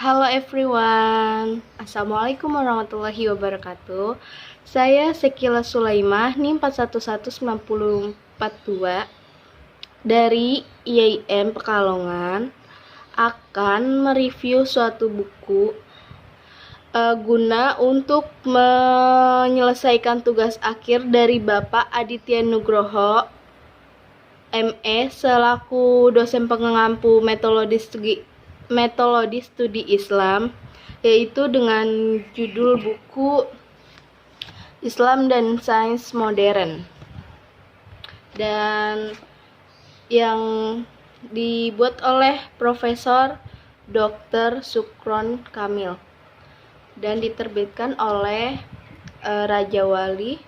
Halo everyone, Assalamualaikum warahmatullahi wabarakatuh. Saya Sekila Sulaimah, NIM 411942 dari IAIN Pekalongan akan mereview suatu buku guna untuk menyelesaikan tugas akhir dari Bapak Aditya Nugroho ME selaku dosen pengampu metodologi studi Islam, yaitu dengan judul buku Islam dan Sains Modern, dan yang dibuat oleh Profesor Dr. Sukron Kamil dan diterbitkan oleh Raja Wali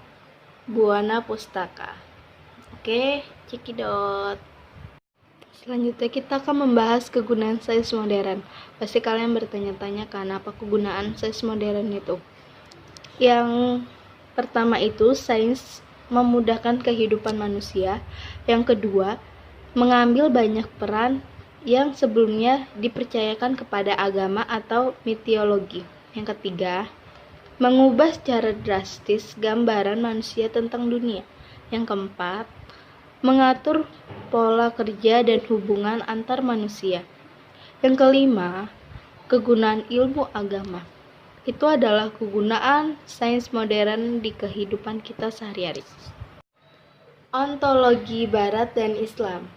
Buana Pustaka. Oke, cekidot. Selanjutnya kita akan membahas kegunaan sains modern. Pasti kalian bertanya-tanya kan apa kegunaan sains modern itu. Yang pertama itu sains memudahkan kehidupan manusia. Yang kedua, mengambil banyak peran yang sebelumnya dipercayakan kepada agama atau mitologi. Yang ketiga, mengubah secara drastis gambaran manusia tentang dunia. Yang keempat, mengatur pola kerja dan hubungan antar manusia. Yang kelima, kegunaan ilmu agama. Itu adalah kegunaan sains modern di kehidupan kita sehari-hari. Ontologi Barat dan Islam.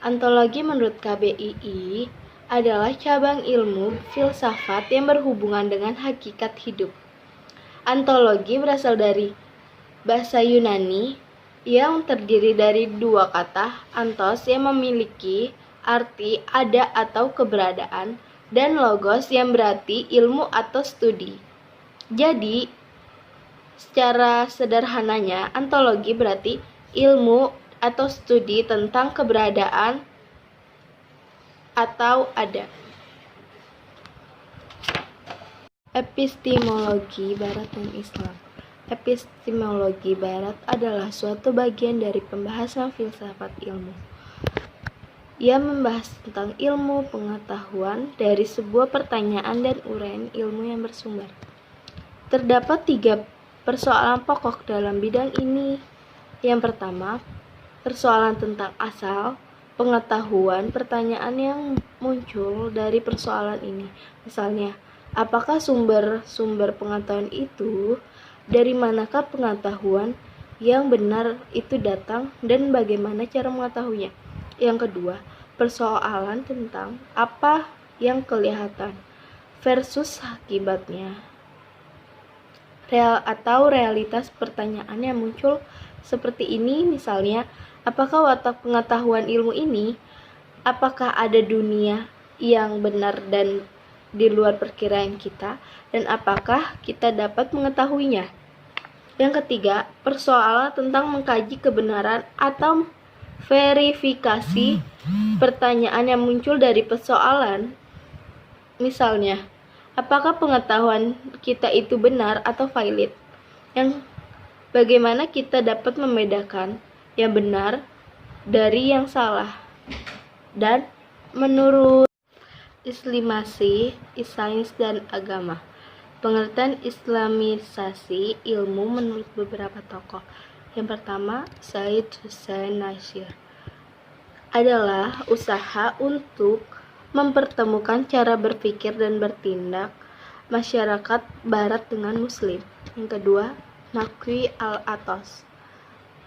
Ontologi menurut KBII adalah cabang ilmu filsafat yang berhubungan dengan hakikat hidup. Ontologi berasal dari bahasa Yunani yang terdiri dari dua kata, ontos yang memiliki arti ada atau keberadaan, dan logos yang berarti ilmu atau studi. Jadi, secara sederhananya, ontologi berarti ilmu atau studi tentang keberadaan atau ada. Epistemologi Barat dan Islam. Epistemologi Barat adalah suatu bagian dari pembahasan filsafat ilmu. Ia membahas tentang ilmu pengetahuan dari sebuah pertanyaan dan uraian ilmu yang bersumber. Terdapat 3 persoalan pokok dalam bidang ini. Yang pertama, persoalan tentang asal pengetahuan, pertanyaan yang muncul dari persoalan ini. Misalnya, apakah sumber pengetahuan itu? Dari manakah pengetahuan yang benar itu datang dan bagaimana cara mengetahuinya? Yang kedua, persoalan tentang apa yang kelihatan versus akibatnya. Realitas pertanyaan yang muncul seperti ini, misalnya, apakah watak pengetahuan ilmu ini? Apakah ada dunia yang benar dan di luar perkiraan kita, dan apakah kita dapat mengetahuinya? Yang ketiga, persoalan tentang mengkaji kebenaran atau verifikasi pertanyaan yang muncul dari persoalan. Misalnya, apakah pengetahuan kita itu benar atau valid? Yang bagaimana kita dapat membedakan yang benar dari yang salah? Dan menurut Islamasi, sains dan agama. Pengertian Islamisasi ilmu menurut beberapa tokoh. Yang pertama, Said Hussein Nasir, adalah usaha untuk mempertemukan cara berpikir dan bertindak masyarakat Barat dengan Muslim. Yang kedua, Naqwi al-Atos,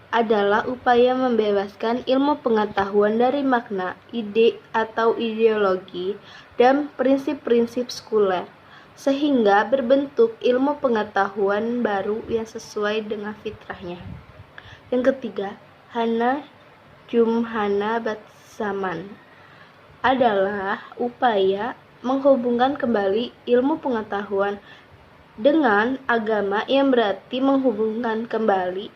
adalah upaya membebaskan ilmu pengetahuan dari makna, ide atau ideologi dan prinsip-prinsip sekuler, sehingga berbentuk ilmu pengetahuan baru yang sesuai dengan fitrahnya. Yang ketiga, Hana Jumhana Batsaman, adalah upaya menghubungkan kembali ilmu pengetahuan dengan agama yang berarti menghubungkan kembali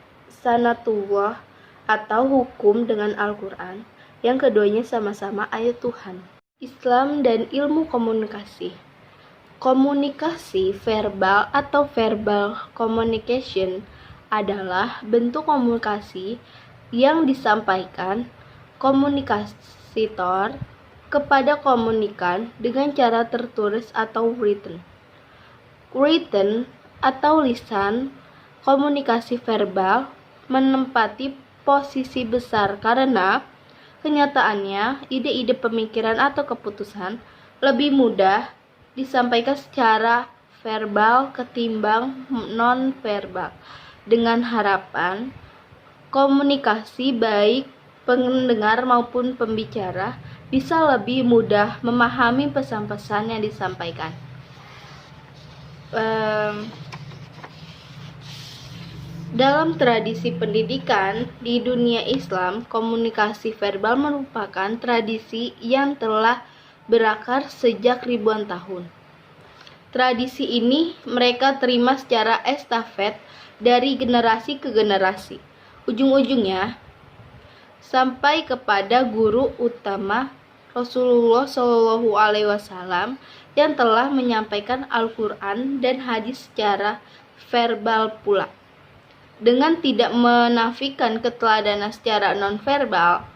sanatullah atau hukum dengan Al-Quran, yang keduanya sama-sama ayat Tuhan. Islam dan ilmu komunikasi. Komunikasi verbal atau verbal communication adalah bentuk komunikasi yang disampaikan komunikator kepada komunikan dengan cara tertulis atau written. Written atau lisan, komunikasi verbal menempati posisi besar karena kenyataannya ide-ide pemikiran atau keputusan lebih mudah disampaikan secara verbal ketimbang non-verbal, dengan harapan komunikasi baik pendengar maupun pembicara bisa lebih mudah memahami pesan-pesan yang disampaikan. Dalam tradisi pendidikan di dunia Islam, komunikasi verbal merupakan tradisi yang telah berakar sejak ribuan tahun. Tradisi ini mereka terima secara estafet dari generasi ke generasi. Ujung-ujungnya sampai kepada guru utama Rasulullah Shallallahu Alaihi Wasallam yang telah menyampaikan Al-Quran dan hadis secara verbal pula. Dengan tidak menafikan keteladanan secara non-verbal,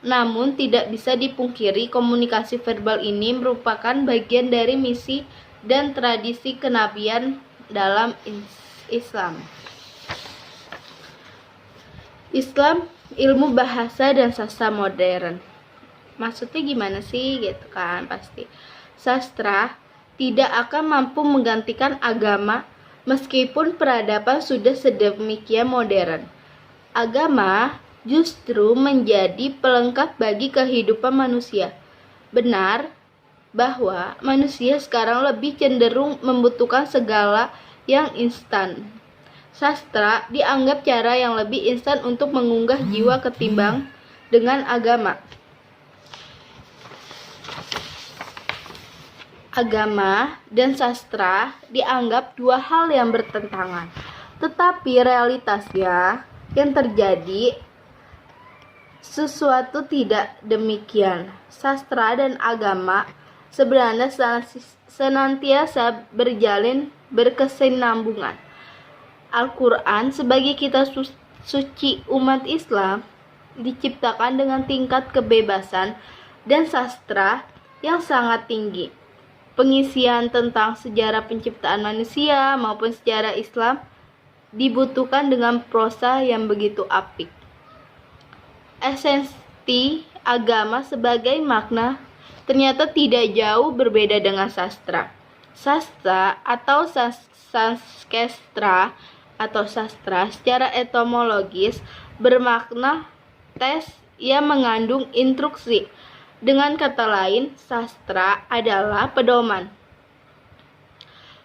namun tidak bisa dipungkiri komunikasi verbal ini merupakan bagian dari misi dan tradisi kenabian dalam Islam. Islam, ilmu bahasa dan sastra modern. Maksudnya gimana sih gitu kan? Pasti sastra tidak akan mampu menggantikan agama meskipun peradaban sudah sedemikian modern. Agama justru menjadi pelengkap bagi kehidupan manusia. Benar bahwa manusia sekarang lebih cenderung membutuhkan segala yang instan. Sastra dianggap cara yang lebih instan untuk mengunggah jiwa ketimbang dengan agama. Agama dan sastra dianggap dua hal yang bertentangan, tetapi realitasnya yang terjadi sesuatu tidak demikian. Sastra dan agama sebenarnya senantiasa berjalin berkesinambungan. Al-Quran sebagai kitab suci umat Islam diciptakan dengan tingkat kebebasan dan sastra yang sangat tinggi. Pengisian tentang sejarah penciptaan manusia maupun sejarah Islam dibutuhkan dengan prosa yang begitu apik. Esensi agama sebagai makna ternyata tidak jauh berbeda dengan sastra. Sastra atau sankestra atau sastra secara etimologis bermakna teks yang mengandung instruksi. Dengan kata lain, sastra adalah pedoman.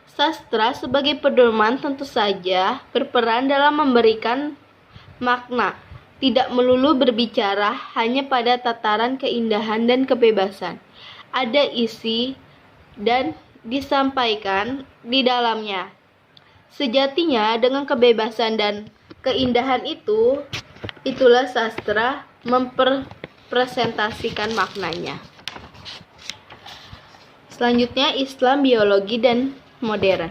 Sastra sebagai pedoman tentu saja berperan dalam memberikan makna, tidak melulu berbicara hanya pada tataran keindahan dan kebebasan. Ada isi dan disampaikan di dalamnya. Sejatinya dengan kebebasan dan keindahan itulah sastra mempresentasikan maknanya. Selanjutnya, Islam, biologi dan modern.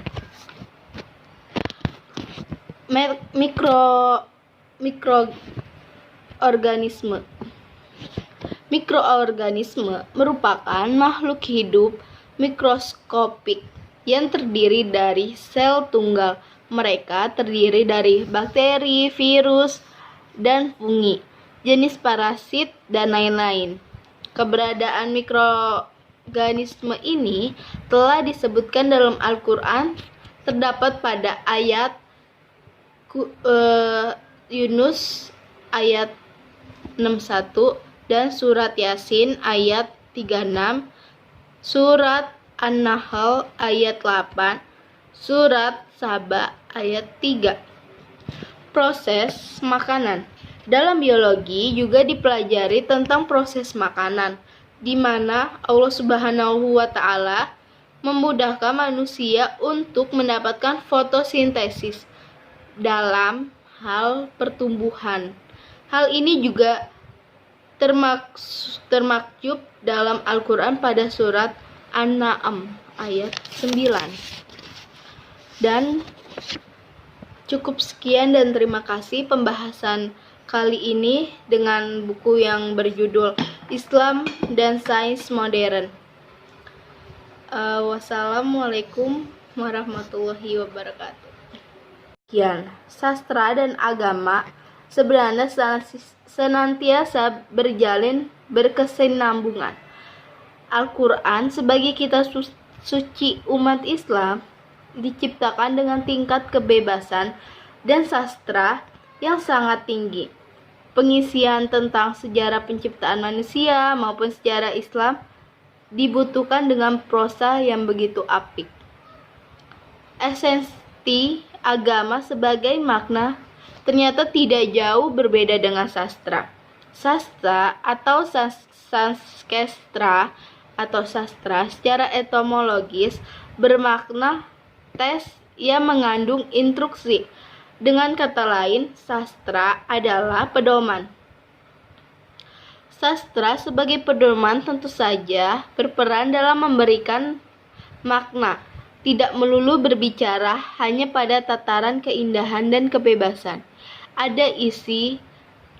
Mikroorganisme merupakan makhluk hidup mikroskopik yang terdiri dari sel tunggal. Mereka terdiri dari bakteri, virus, dan fungi, jenis parasit, dan lain-lain. Keberadaan mikroorganisme ini telah disebutkan dalam Al-Quran, terdapat pada ayat Yunus ayat 61 dan surat Yasin ayat 36, surat An-Nahl ayat 8, surat Saba ayat 3. Proses makanan. Dalam biologi juga dipelajari tentang proses makanan, di mana Allah Subhanahu wa Ta'ala memudahkan manusia untuk mendapatkan fotosintesis dalam hal pertumbuhan. Hal ini juga termaktub dalam Al-Quran pada surat An-Na'am ayat 9. Dan cukup sekian dan terima kasih pembahasan kali ini dengan buku yang berjudul Islam dan sains modern. Wassalamualaikum warahmatullahi wabarakatuh. Sekian, sastra dan agama sebenarnya senantiasa berjalin berkesinambungan. Al-Quran sebagai kitab suci umat Islam diciptakan dengan tingkat kebebasan dan sastra yang sangat tinggi. Pengisian tentang sejarah penciptaan manusia maupun sejarah Islam dibutuhkan dengan prosa yang begitu apik. Esensi agama sebagai makna ternyata tidak jauh berbeda dengan sastra. Sastra atau saskestra atau sastra secara etimologis bermakna tes yang mengandung instruksi. Dengan kata lain, sastra adalah pedoman. Sastra sebagai pedoman tentu saja berperan dalam memberikan makna, tidak melulu berbicara hanya pada tataran keindahan dan kebebasan. Ada isi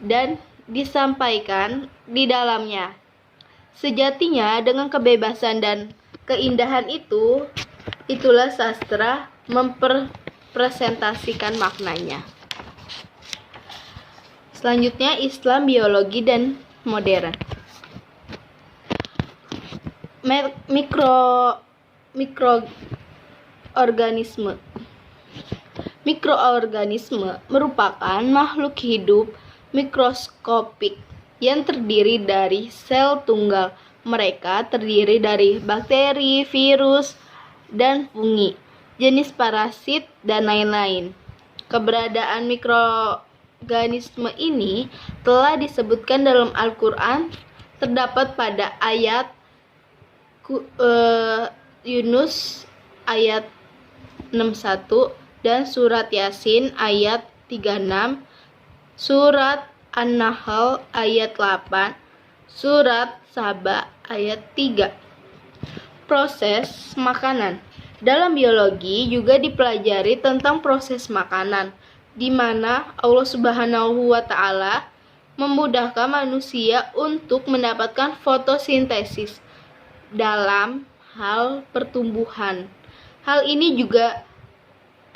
dan disampaikan di dalamnya. Sejatinya dengan kebebasan dan keindahan itulah sastra mempresentasikan maknanya. Selanjutnya, Islam, biologi dan modern. Mikroorganisme merupakan makhluk hidup mikroskopik yang terdiri dari sel tunggal. Mereka terdiri dari bakteri, virus, dan fungi, jenis parasit, dan lain-lain. Keberadaan mikroorganisme ini telah disebutkan dalam Al-Quran, terdapat pada ayat Yunus ayat 61 dan surat Yasin ayat 36, surat An-Nahl ayat 8, surat Saba ayat 3. Proses makanan. Dalam biologi juga dipelajari tentang proses makanan, di mana Allah Subhanahu wa Ta'ala memudahkan manusia untuk mendapatkan fotosintesis dalam hal pertumbuhan. Hal ini juga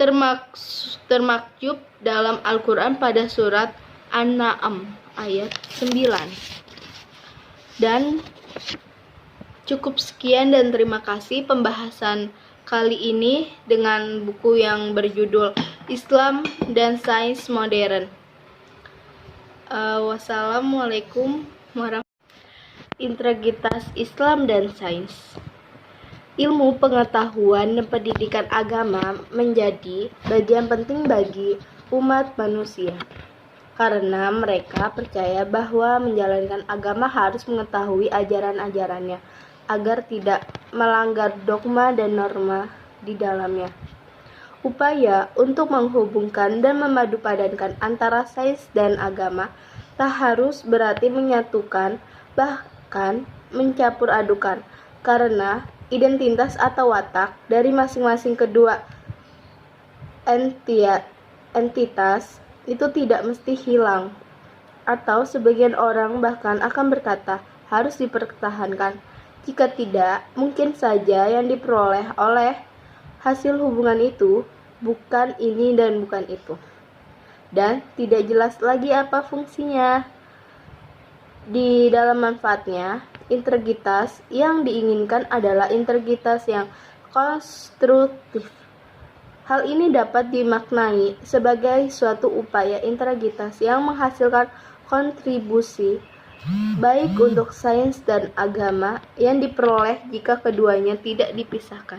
termaktub dalam Al-Quran pada surat An-Na'am ayat 9. Dan cukup sekian dan terima kasih pembahasan kali ini dengan buku yang berjudul Islam dan Sains Modern. Wassalamualaikum warahmatullahi wabarakatuh. Integritas Islam dan Sains. Ilmu pengetahuan dan pendidikan agama menjadi bagian penting bagi umat manusia, karena mereka percaya bahwa menjalankan agama harus mengetahui ajaran-ajarannya agar tidak melanggar dogma dan norma di dalamnya. Upaya untuk menghubungkan dan memadupadankan antara sains dan agama tak harus berarti menyatukan, bahkan mencampur adukan, karena identitas atau watak dari masing-masing kedua entitas itu tidak mesti hilang, atau sebagian orang bahkan akan berkata harus dipertahankan. Jika tidak, mungkin saja yang diperoleh oleh hasil hubungan itu bukan ini dan bukan itu, dan tidak jelas lagi apa fungsinya. Di dalam manfaatnya, integritas yang diinginkan adalah integritas yang konstruktif. Hal ini dapat dimaknai sebagai suatu upaya integritas yang menghasilkan kontribusi baik untuk sains dan agama yang diperoleh jika keduanya tidak dipisahkan.